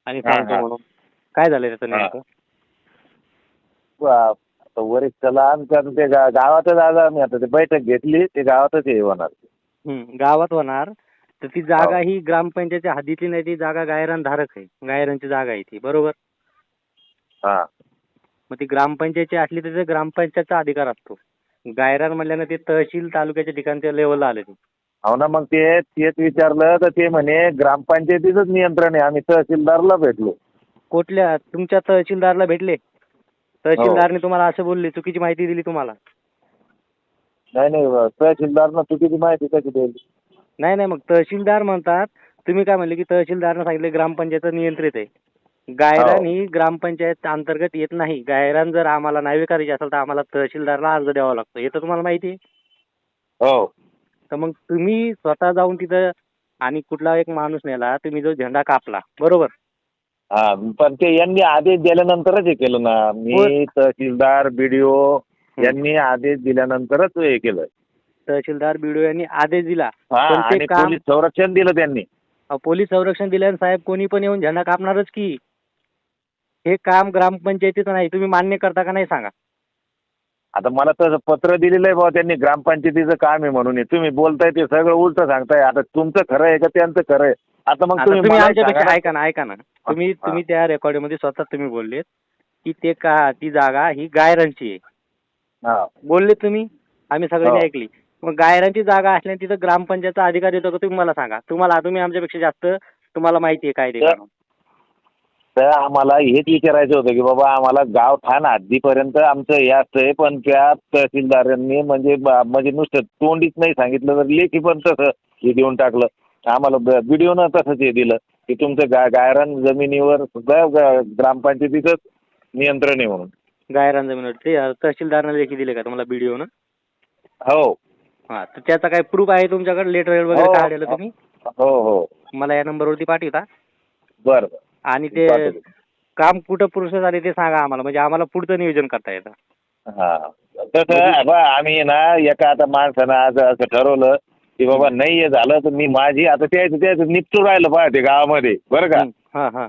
आणि हा सांगतो हा म्हणून. काय झालं त्याचं हा नेमकं? आता वरिष्ठाला आमच्या ते गावातच आज आम्ही आता ते बैठक घेतली, ते गावातच हे होणार. गावात होणार. तर ती हो जागा ही ग्रामपंचायतच्या हद्दीतली नाही, ती जागा गायरान धारक आहे. गायरांची जागा आहे ती, बरोबर? हा मग ती ग्रामपंचायतची असली तर ते ग्रामपंचायतचा अधिकार असतो. गायरान म्हणल्यानं ते तहसील तालुक्याच्या ठिकाणच्या लेवलला आले ते. हो ना, मग तेच विचारलं तर ते म्हणे ग्रामपंचायतीचंच नियंत्रण आहे, आम्ही तहसीलदारला भेटलो. कुठल्या तुमच्या तहसीलदारला भेटले? हो तहसीलदारने तुम्हाला असं बोलले, चुकीची माहिती दिली तुम्हाला? नाही नाही, तहसीलदारनं चुकीची माहिती कशी देईल? नाही नाही, मग तहसीलदार म्हणतात, तुम्ही काय म्हणले की तहसीलदारनं सांगितलं ग्रामपंचायत नियंत्रित आहे. हो गायरान ही ग्रामपंचायत अंतर्गत येत नाही. गायरान जर आम्हाला नाही करायची असेल तर आम्हाला तहसीलदारला अर्ज द्यावा लागतो. हे तर तुम्हाला माहिती आहे. हो तर मग तुम्ही स्वतः जाऊन तिथं आणि कुठला एक माणूस नेला, तुम्ही जो झेंडा कापला, बरोबर? हा, पण ते यांनी आदेश दिल्यानंतरच हे केलं ना. हो. मी तहसीलदार BDO यांनी आदेश दिल्यानंतरच हे केलं. तहसीलदार BDO यांनी आदेश दिला, हा, पण ते आणि काम पोलीस संरक्षण दिलं त्यांनी. पोलीस संरक्षण दिल्यानं साहेब कोणी पण येऊन झेंडा कापणारच की. हे काम ग्रामपंचायतीचं नाही. तुम्ही मान्य करता का नाही सांगा? आता मला तसं पत्र दिलेलं आहे बाबा त्यांनी, ग्रामपंचायतीचं काम आहे म्हणून. हे तुम्ही बोलताय ते सगळं उलट सांगताय. आता तुमचं खरं आहे का त्यांचं खरं आहे? आता मग आता तुम्ही तुम्ही मला सांगा आमच्यापेक्षा ना. ऐका ना. तुम्ही हा तुम्ही त्या रेकॉर्डमध्ये स्वतः तुम्ही बोललेत की ती जागा ही गायरांची आहे. हा बोलले तुम्ही, आम्ही सगळ्यांनी हो. ऐकली. मग गायरांची जागा असल्याने तिथं ग्रामपंचायतचा अधिकार येतो का तुम्ही मला सांगा. तुम्ही आमच्यापेक्षा जास्त तुम्हाला माहिती आहे कायदे तर कानून. तर आम्हाला हेच विचारायचं होतं की बाबा आम्हाला गाव ठाण हद्दीपर्यंत आमचं हे असतंय, पण त्या तहसीलदारांनी म्हणजे नुसतं तोंडीच नाही सांगितलं, तर लेखी पण तसं हे देऊन टाकलं. आम्हाला BDOनं तसंच हे दिलं की तुमचं गायरान जमिनीवर सुद्धा ग्रामपंचायतीचंच नियंत्रण आहे म्हणून. गायरान जमीनवर ते तहसीलदारनं लेखी दिले का तुम्हाला BDOनं? हो हां, तर त्याचा काही प्रूफ आहे तुमच्याकडे, लेटर हो वगैरे काढलेलं तुम्ही? हो हो. मला या नंबरवरती पाठवता. बरं आणि बरं, ते पाठवतो. काम कुठं प्रोसेस आली ते सांगा आम्हाला, म्हणजे आम्हाला पुढचं नियोजन करता येतं. हा, तसं म्हणजे बा आम्ही ना एका आता माणसानं आज असं ठरवलं की बाबा नाही हे झालं तर मी माझी आता त्याचं निपटून राहिलं पाहिजे गावामध्ये, बरं का. हां हां.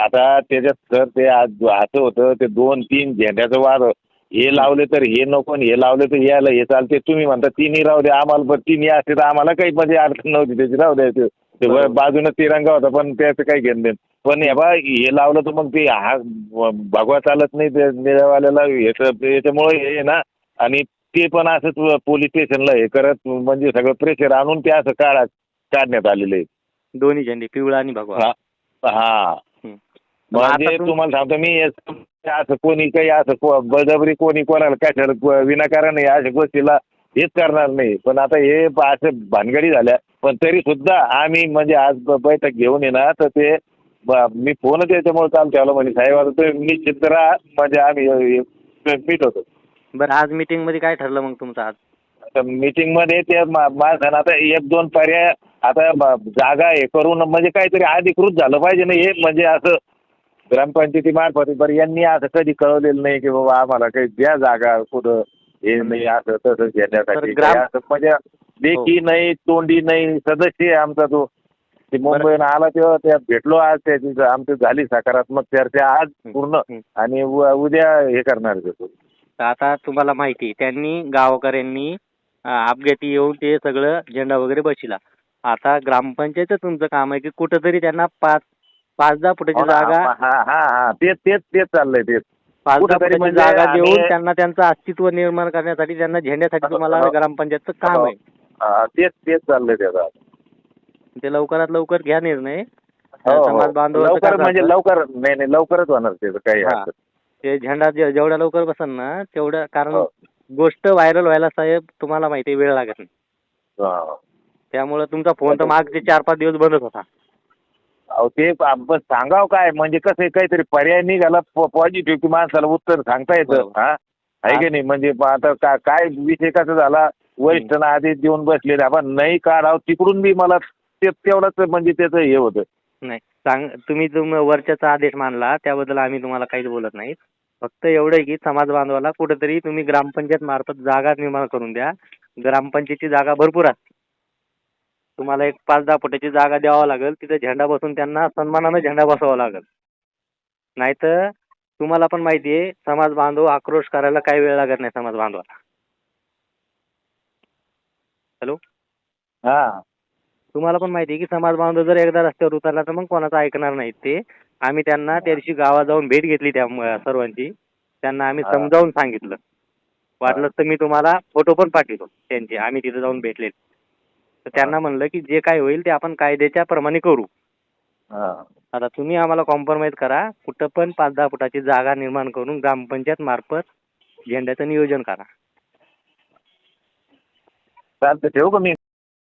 आता त्याच्यात सर ते आज असं होतं, ते 2-3 झेंड्याचं वाद, हे लावले तर हे नको आणि हे लावले तर यायला हे चालते. तुम्ही म्हणता तिन्ही राहू द्या आम्हाला, पण तिन्ही असते तर आम्हाला काही म्हणजे अडचण नव्हती त्याची, राहू द्यायचं. ते बाजूनं तिरंगा होता पण त्याचं काही घेणं देणं. पण हे बा हे लावलं तर मग ते हा भगवा चालत नाही ते निळ्यावाल्याला, याच्यामुळे हे आहे ना. आणि ते पण असंच पोलीस स्टेशनला हे करत म्हणजे सगळं प्रेशर आणून ते असं काढण्यात आलेलं आहे. दोन्ही झेंडे, पिवळा आणि भगवा. हा हा, हं. मग म्हणजे आता तुम्हाला सांगतो मी असं कोणी काही असं बळजबरी कोणी कोणाला काय विनाकारण हे अशा गोष्टीला हेच करणार नाही. पण आता हे असं भानगडी झाल्या, पण तरी सुद्धा आम्ही म्हणजे आज बैठक घेऊन येणार तर ते मी फोनच याच्यामुळे चालू ठेवला म्हणजे साहेब आता तुम्ही निश्चित राहा, म्हणजे आम्ही मीट होतो. बरं, आज मीटिंगमध्ये काय ठरलं मग तुमचं आज? आता मीटिंगमध्ये ते माझं आता 1-2 पर्याय आता जागा हे करून म्हणजे काहीतरी अधिकृत झालं पाहिजे ना. हे म्हणजे असं ग्रामपंचायतीमार्फत बरं यांनी असं कधी कळवलेलं नाही की बाबा आम्हाला काही द्या जागा कुठं, हे नाही असं तसं तर घेण्यासाठी काही असं म्हणजे हो. लेखी नाही, तोंडी नाही. सदस्य आहे आमचा तो. ते बरं. मुंबईनं आला तेव्हा त्या भेटलो आज, त्याची आमची झाली सकारात्मक चर्चा आज हं, पूर्ण. हं. आणि उद्या हे करणार आहे तो. तर आता तुम्हाला माहिती आहे, त्यांनी गावकऱ्यांनी अपघाती येऊन ते सगळं झेंडा वगैरे बसविला. आता ग्रामपंचायतचं तुमचं काम आहे की कुठंतरी त्यांना 5-10 फुटाची हो ना. जागा, हा हा हा, तेच चाललंय तेच. 5-10 कुठंतरी फुटाची म्हणजे जागा आम्ही देऊन त्यांना त्यांचं अस्तित्व निर्माण करण्यासाठी, त्यांना झेंड्यासाठी तुम्हाला ग्रामपंचायतचं काम आहे. तेच चाललंय त्याचा. ते लवकरात लवकर घ्या निर्णय. हो समाज हो, बांधवाचं लवकर कसं म्हणजे असतं, नाही लवकरच होणार त्याचं काही हां, हरकत. ते झेंडा जेवढ्या लवकर बसेल ना तेवढं, कारण हो गोष्ट व्हायरल व्हायला साहेब तुम्हाला माहिती आहे वेळ लागत नाही. हा. त्यामुळे तुमचा फोन तर मागचे 4-5 दिवस बंदच होता. अहो ते आपण सांगावं काय म्हणजे कसं आहे, काहीतरी पर्याय निघाला पॉझिटिव्ह की माणसाला उत्तर सांगता येतं. बरोबर. हा आहे की नाही. म्हणजे आता काय विषय कसा झाला, वरिष्ठांना आदेश देऊन बसलेले आपण नाही काढावं तिकडून बी मला तेवढंच म्हणजे त्याचं हे होतं. नाही, तुम्ही वरच्याचा आदेश मानला त्याबद्दल आम्ही तुम्हाला काहीच बोलत नाही. फक्त एवढं आहे की समाज बांधवाला कुठेतरी तुम्ही ग्रामपंचायत मार्फत जागा निर्माण करून द्या. ग्रामपंचायतची जागा भरपूर असते. तुम्हाला एक 5-10 फुटाची जागा द्यावा लागेल. तिथे झेंडा बसवून त्यांना सन्मानानं झेंडा बसवावा लागेल. नाहीतर तुम्हाला पण माहिती आहे समाज बांधव आक्रोश करायला काही वेळ लागत नाही समाज बांधवाला. हॅलो. हा तुम्हाला पण माहिती आहे की समाज बांधव जर एकदा रस्त्यावर उतरला तर मग कोणाचं ऐकणार नाहीत ते. आम्ही त्यांना त्या दिवशी गावात जाऊन भेट घेतली त्या सर्वांची. त्यांना आम्ही हा. समजावून सांगितलं. वाटलंच तर मी तुम्हाला फोटो पण पाठवतो त्यांचे. आम्ही तिथे जाऊन भेटले. तर त्यांना म्हणलं की जे काय होईल ते आपण कायद्याच्या प्रमाणे करू. हा. आता तुम्ही आम्हाला कॉम्प्रोमाइज करा. कुठं पण 5-10 फुटाची जागा निर्माण करून ग्रामपंचायत मार्फत झेंड्याचं नियोजन करा. चालतं ठेवू का मी